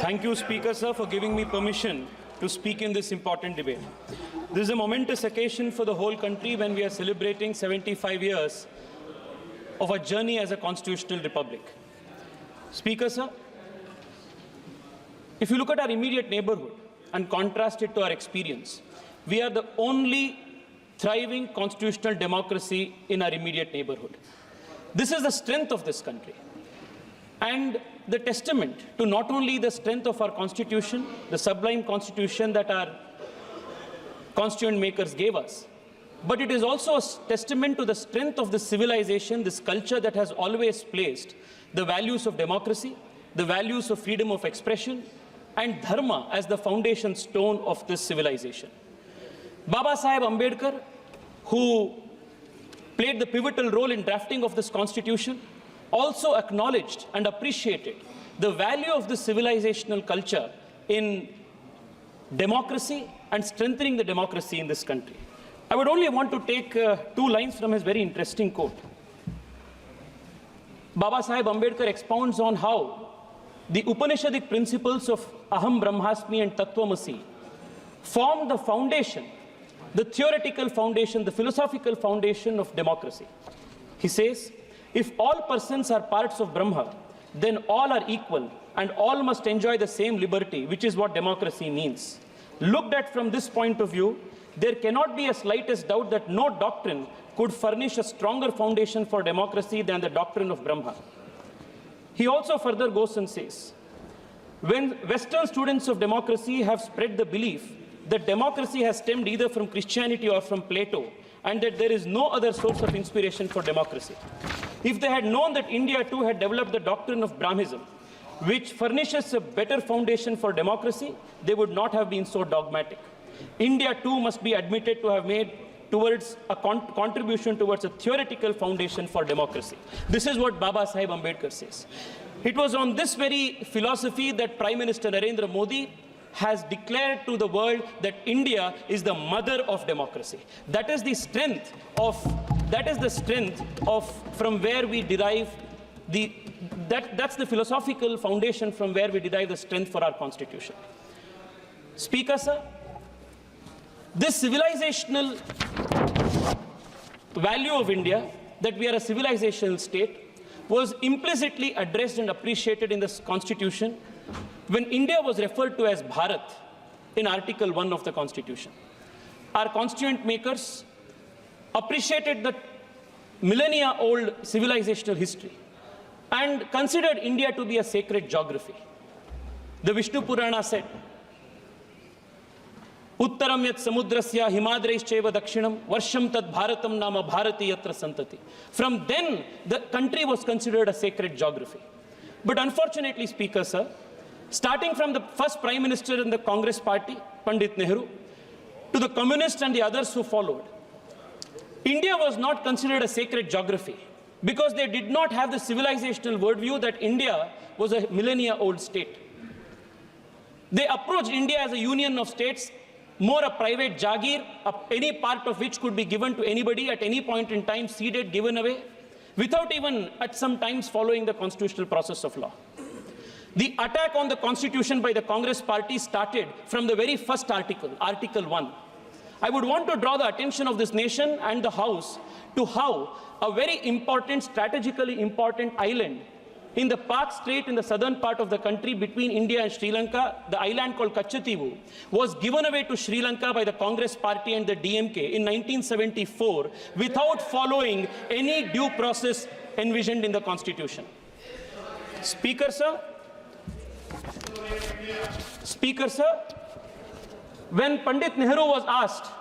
Thank you, Speaker, sir, for giving me permission to speak in this important debate. This is a momentous occasion for the whole country when we are celebrating 75 years of a journey as a constitutional republic. Speaker, sir, if you look at our immediate neighborhood and contrast it to our experience, we are the only thriving constitutional democracy in our immediate neighborhood. This is the strength of this country and the testament to not only the strength of our constitution, the sublime constitution that our constituent makers gave us, but it is also a testament to the strength of this civilization, this culture that has always placed the values of democracy, the values of freedom of expression, and dharma as the foundation stone of this civilization. Baba Saheb Ambedkar, who played the pivotal role in drafting of this constitution, also acknowledged and appreciated the value of this civilizational culture in democracy and strengthening the democracy in this country. I would only want to take two lines from his very interesting quote. Baba Saheb Ambedkar expounds on how the Upanishadic principles of Aham Brahmasmi and Tattvamasi form the foundation, the theoretical foundation, the philosophical foundation of democracy. He says, if all persons are parts of Brahma, then all are equal and all must enjoy the same liberty, which is what democracy means. Looked at from this point of view, there cannot be a slightest doubt that no doctrine could furnish a stronger foundation for democracy than the doctrine of Brahma. He also further goes and says, when Western students of democracy have spread the belief that democracy has stemmed either from Christianity or from Plato, and that there is no other source of inspiration for democracy. If they had known that India too had developed the doctrine of Brahmism, which furnishes a better foundation for democracy, they would not have been so dogmatic. India too must be admitted to have made towards a contribution towards a theoretical foundation for democracy. This is what Baba Saheb Ambedkar says. It was on this very philosophy that Prime Minister Narendra Modi has declared to the world that India is the mother of democracy. That is the strength of from where we derive that's the philosophical foundation from where we derive the strength for our constitution. Speaker, sir, this civilizational value of India, that we are a civilizational state, was implicitly addressed and appreciated in this constitution when India was referred to as Bharat in Article 1 of the Constitution. Our constituent makers appreciated the millennia-old civilizational history and considered India to be a sacred geography. The Vishnu Purana said, Uttaram yat samudrasya himadraischeva dakshinam varsham tad bharatam nama bharati yatra santati. From then, the country was considered a sacred geography. But unfortunately, Speaker, sir, starting from the first Prime Minister in the Congress party, Pandit Nehru, to the communists and the others who followed, India was not considered a sacred geography because they did not have the civilizational worldview that India was a millennia-old state. They approached India as a union of states, more a private jagir, any part of which could be given to anybody at any point in time, ceded, given away, without even at some times following the constitutional process of law. The attack on the constitution by the Congress party started from the very first article, Article 1. I would want to draw the attention of this nation and the House to how a very important, strategically important island in the Pak Strait in the southern part of the country between India and Sri Lanka, the island called Kachativu, was given away to Sri Lanka by the Congress party and the DMK in 1974 without following any due process envisioned in the Constitution. Speaker, sir, when Pandit Nehru was asked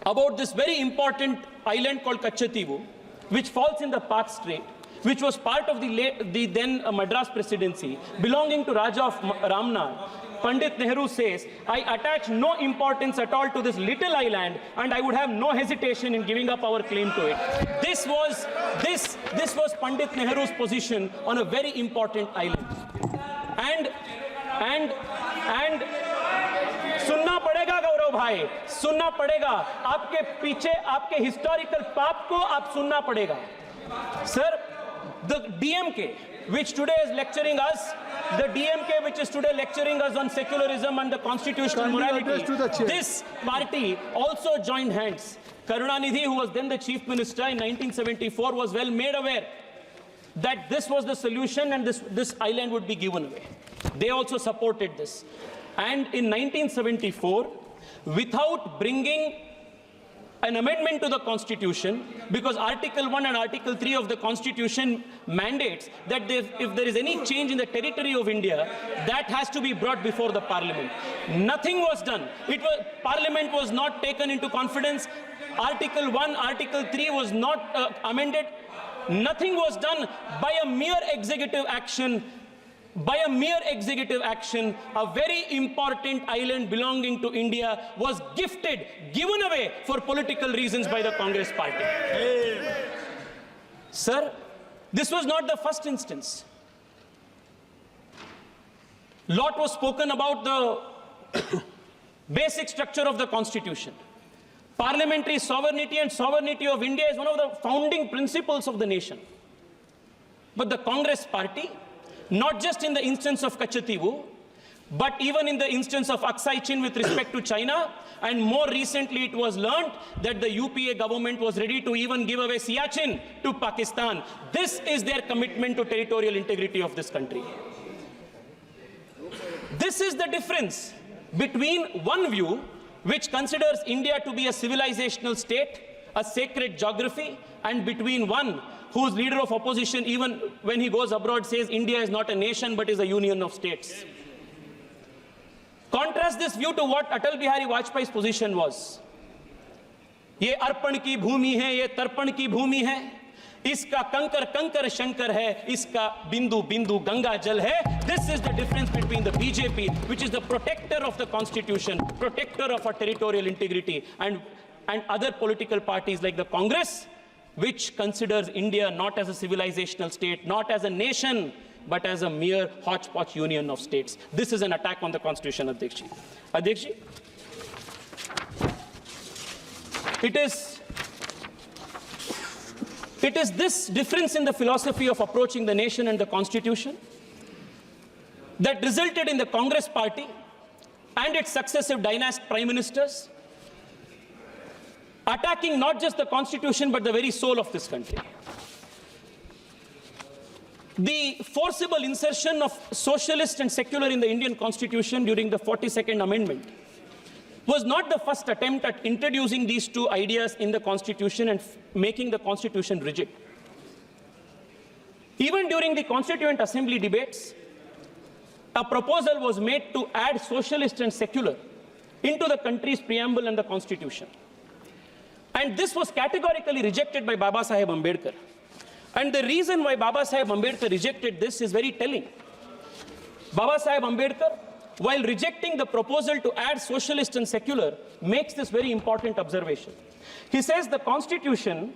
about this very important island called Kachativu, which falls in the Pak Strait, which was part of the then Madras presidency, belonging to Raja of Ramnad, Pandit Nehru says, I attach no importance at all to this little island and I would have no hesitation in giving up our claim to it. This was Pandit Nehru's position on a very important island. And सुनना पड़ेगा गौरव भाई, सुनना पड़ेगा, आपके पीछे आपके historical पाप को आप सुनना पड़ेगा. Sir, the DMK, which today is lecturing us the DMK, which is today lecturing us on secularism and the constitutional morality, this party also joined hands. Karunanidhi, who was then the chief minister in 1974, was well made aware that this was the solution and this island would be given away. They also supported this. And in 1974, without bringing an amendment to the Constitution, because Article 1 and Article 3 of the Constitution mandates that if there is any change in the territory of India, that has to be brought before the Parliament. Nothing was done. Parliament was not taken into confidence. Article 1, Article 3 was not amended. Nothing was done. By a mere executive action, a very important island belonging to India was given away for political reasons by the Congress party. Sir, this was not the first instance. Lot was spoken about the basic structure of the Constitution. Parliamentary sovereignty and sovereignty of India is one of the founding principles of the nation. But the Congress party, not just in the instance of Kachativu, but even in the instance of Aksai Chin with respect to China, and more recently it was learned that the UPA government was ready to even give away Siachen to Pakistan. This is their commitment to territorial integrity of this country. This is the difference between one view which considers India to be a civilizational state, a sacred geography, and between one whose leader of opposition, even when he goes abroad, says India is not a nation but is a union of states. Contrast this view to what Atal Bihari Vajpayee's position was. ये अर्पण की भूमि है, ये तर्पण की भूमि है, इसका कंकर कंकर शंकर है, इसका बिंदु बिंदु गंगा जल है. This is the difference between the BJP, which is the protector of the constitution, protector of our territorial integrity, and other political parties like the Congress, which considers India not as a civilizational state, not as a nation, but as a mere hodgepodge union of states. This is an attack on the Constitution, Adhyakshi. Adhyakshi, it is this difference in the philosophy of approaching the nation and the Constitution that resulted in the Congress party and its successive dynasty prime ministers attacking not just the Constitution but the very soul of this country. The forcible insertion of socialist and secular in the Indian Constitution during the 42nd Amendment was not the first attempt at introducing these two ideas in the Constitution and making the Constitution rigid. Even during the Constituent Assembly debates, a proposal was made to add socialist and secular into the country's preamble and the Constitution. And this was categorically rejected by Baba Saheb Ambedkar. And the reason why Baba Saheb Ambedkar rejected this is very telling. Baba Saheb Ambedkar, while rejecting the proposal to add socialist and secular, makes this very important observation. He says the Constitution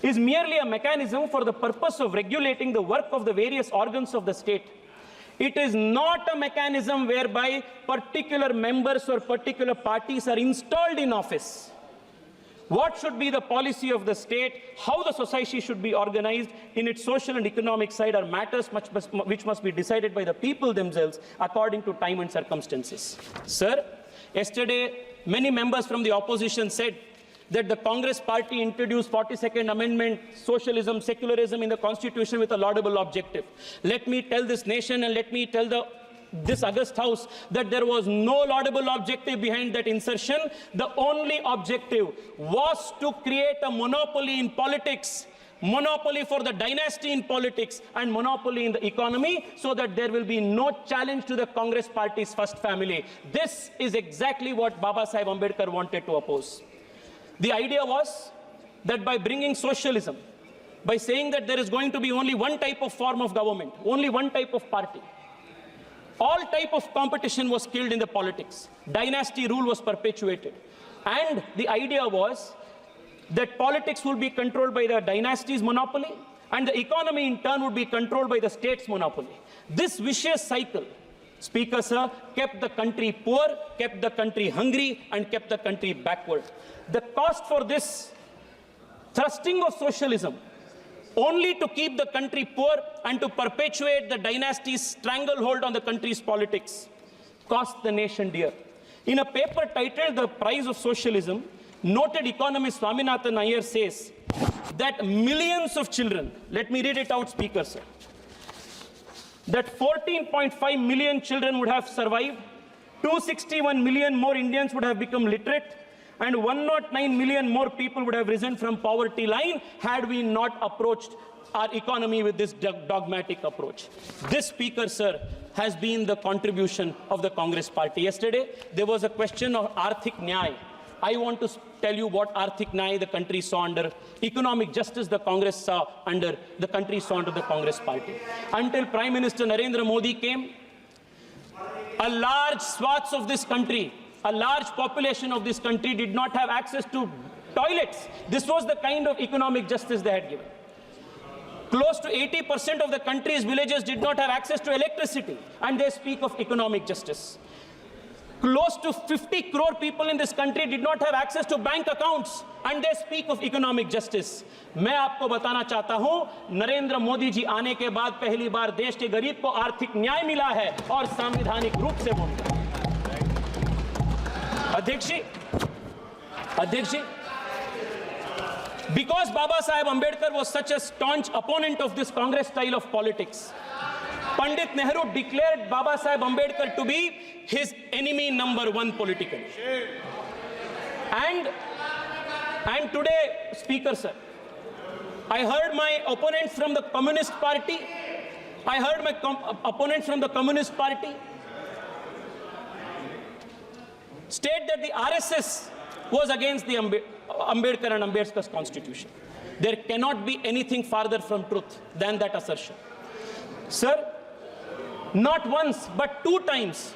is merely a mechanism for the purpose of regulating the work of the various organs of the state. It is not a mechanism whereby particular members or particular parties are installed in office. What should be the policy of the state, how the society should be organized in its social and economic side are matters which must be decided by the people themselves according to time and circumstances. Sir, yesterday many members from the opposition said that the Congress party introduced 42nd Amendment, socialism, secularism in the Constitution with a laudable objective. Let me tell this nation and let me tell this august house that there was no laudable objective behind that insertion. The only objective was to create a monopoly in politics, monopoly for the dynasty in politics and monopoly in the economy, so that there will be no challenge to the Congress party's first family. This is exactly what Baba Saheb Ambedkar wanted to oppose. The idea was that by bringing socialism, by saying that there is going to be only one type of form of government, only one type of party, all type of competition was killed in the politics. Dynasty rule was perpetuated. And the idea was that politics will be controlled by the dynasty's monopoly and the economy in turn would be controlled by the state's monopoly. This vicious cycle, Speaker sir, kept the country poor, kept the country hungry, and kept the country backward. The cost for this thrusting of socialism only to keep the country poor and to perpetuate the dynasty's stranglehold on the country's politics, cost the nation dear. In a paper titled The Price of Socialism, noted economist Swaminathan Iyer says that millions of children, let me read it out, Speaker, sir, that 14.5 million children would have survived, 261 million more Indians would have become literate, and 109 million more people would have risen from poverty line had we not approached our economy with this dogmatic approach. This, Speaker, sir, has been the contribution of the Congress party. Yesterday, there was a question of Arthik Nyay. I want to tell you what Arthik Nyay the country saw under, economic justice the Congress saw under, the country saw under the Congress party. Until Prime Minister Narendra Modi came, a large swaths of this country, a large population of this country did not have access to toilets. This was the kind of economic justice they had given. Close to 80% of the country's villages did not have access to electricity, and they speak of economic justice. Close to 50 crore people in this country did not have access to bank accounts, and they speak of economic justice. मैं आपको बताना चाहता हूं, नरेंद्र मोदी जी आने के बाद पहली बार देश के गरीब को आर्थिक न्याय मिला है और संवैधानिक रूप से वो मिला। अध्यक्ष जी, because Baba Saheb Ambedkar was such a staunch opponent of this Congress style of politics, Pandit Nehru declared Baba Saheb Ambedkar to be his enemy number one politically. And today, Speaker, sir, I heard my opponents from the Communist Party, state that the RSS was against the Ambedkar and Ambedkar's constitution. There cannot be anything farther from truth than that assertion. Sir, not once but 2 times,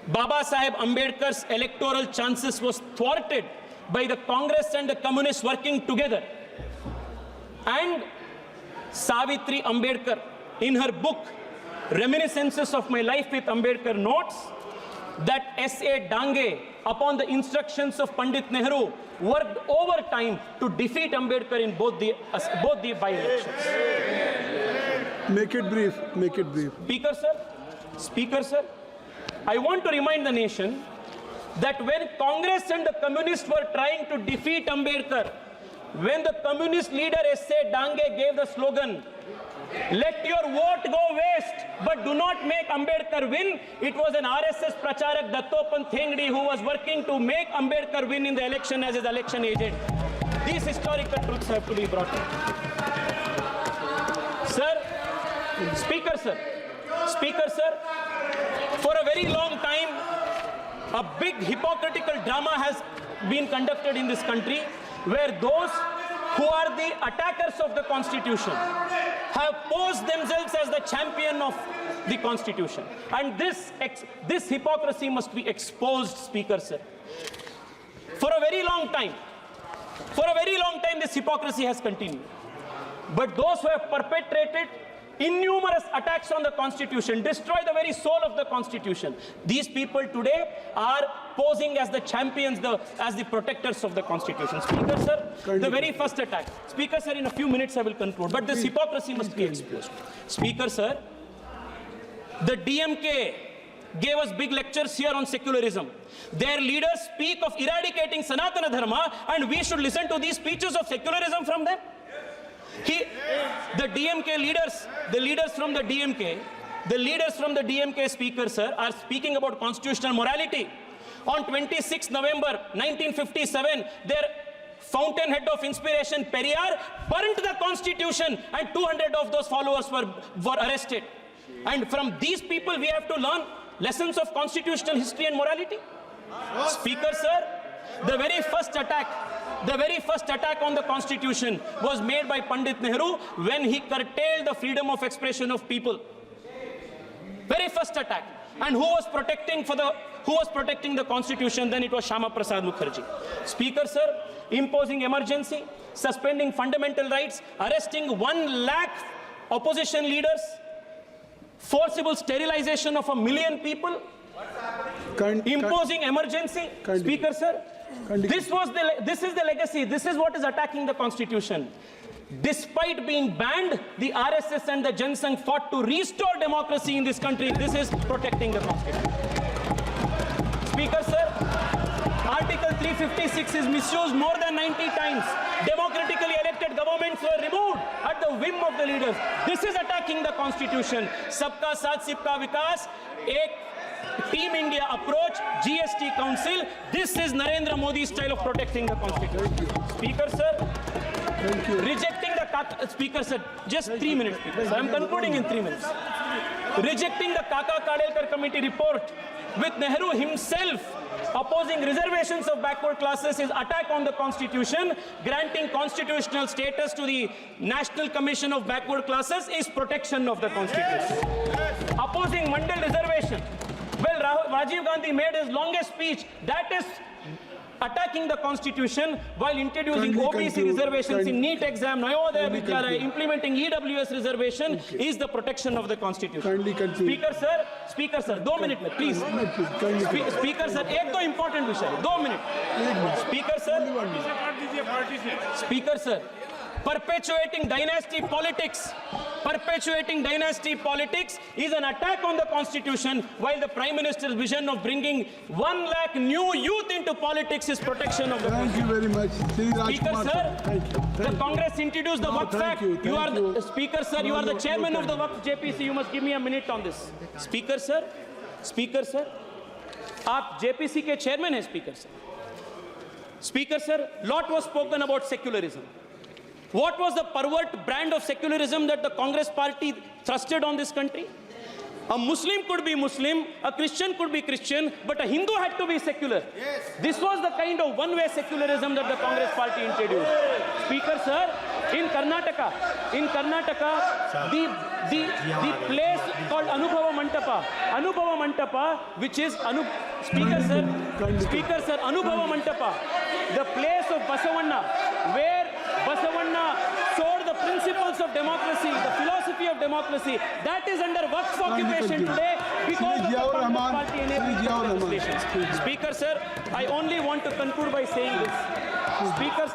Baba Saheb Ambedkar's electoral chances was thwarted by the Congress and the Communists working together. And Savitri Ambedkar, in her book, Reminiscences of My Life with Ambedkar, notes that S.A. Dange, upon the instructions of Pandit Nehru, worked overtime to defeat Ambedkar in both the by-elections. Make it brief. Make it brief. Speaker, sir, I want to remind the nation that when Congress and the Communists were trying to defeat Ambedkar, when the Communist leader S.A. Dange gave the slogan, "Let your vote go waste, but do not make Ambedkar win," it was an RSS Pracharak Dattopan Thengdi who was working to make Ambedkar win in the election as his election agent. These historical truths have to be brought up. Speaker, sir, for a very long time, a big hypocritical drama has been conducted in this country where those who are the attackers of the Constitution have posed themselves as the champion of the Constitution. And this hypocrisy must be exposed, Speaker, sir. For a very long time, this hypocrisy has continued. But those who have perpetrated innumerous attacks on the Constitution, destroy the very soul of the Constitution, these people today are posing as the champions, as the protectors of the Constitution. Speaker, sir, the very first attack. Speaker, sir, in a few minutes I will conclude, but this hypocrisy must be exposed. Speaker, sir, the DMK gave us big lectures here on secularism. Their leaders speak of eradicating Sanatana Dharma, and we should listen to these speeches of secularism from them. The DMK leaders, the leaders from the DMK, Speaker, sir, are speaking about constitutional morality. On 26 November 1957, their fountainhead of inspiration, Periyar, burnt the Constitution, and 200 of those followers were arrested. And from these people, we have to learn lessons of constitutional history and morality. Speaker, sir, the very first attack on the Constitution was made by Pandit Nehru when he curtailed the freedom of expression of people. Very first attack. And who was protecting the Constitution? Then it was Shama Prasad Mukherjee. Speaker, sir, imposing emergency, suspending fundamental rights, arresting 1 lakh opposition leaders, forcible sterilization of 1 million people, imposing emergency. Speaker, sir, this is the legacy. This is what is attacking the Constitution. Despite being banned, the RSS and the Jansangh fought to restore democracy in this country. This is protecting the constitution. Speaker, sir, Article 356 is misused more than 90 times. Democratically elected governments were removed at the whim of the leaders. This is attacking the constitution. Sabka Saath Sabka Vikas, ek Team India approach, GST Council. This is Narendra Modi's style of protecting the constitution. Speaker, sir. Thank you. Rejecting the Speaker, sir, just 3 minutes, Speaker, sir. I'm concluding in 3 minutes. Rejecting the Kaka Kadelkar committee report with Nehru himself opposing reservations of backward classes is attack on the constitution. Granting constitutional status to the National Commission of Backward Classes is protection of the constitution. Opposing Mandal reservation. Well, Rajiv Gandhi made his longest speech. That is attacking the constitution while introducing OBC reservations in NEET exam, Navodaya Vidyalaya, implementing EWS reservation is the protection of the constitution. Speaker sir, 2 minutes, please. Speaker sir, एक तो important विषय है, 2 minutes. Speaker sir, perpetuating dynasty politics is an attack on the constitution, while the Prime Minister's vision of bringing 1 lakh new youth into politics is protection of the Thank you very much. Speaker sir, Thank you. the Congress introduced the Waqf Act. You are the Speaker sir, you are the chairman of the Waqf JPC. You must give me a minute on this. Speaker sir, आप JPC के chairman हैं, Speaker sir. Speaker sir, lot was spoken about secularism. What was the pervert brand of secularism that the Congress party thrusted on this country? A Muslim could be Muslim, a Christian could be Christian, but a Hindu had to be secular. Yes. This was the kind of one-way secularism that the Congress party introduced. Speaker sir, in Karnataka, the place called Anubhava Mantapa, which is Speaker sir, Anubhava Mantapa, the place of Basavanna, where Basavanna showed the principles of democracy, the philosophy of democracy, that is under Waqf occupation today because of the Congress party enabling legislation. Speaker sir, I only want to conclude by saying this. Speaker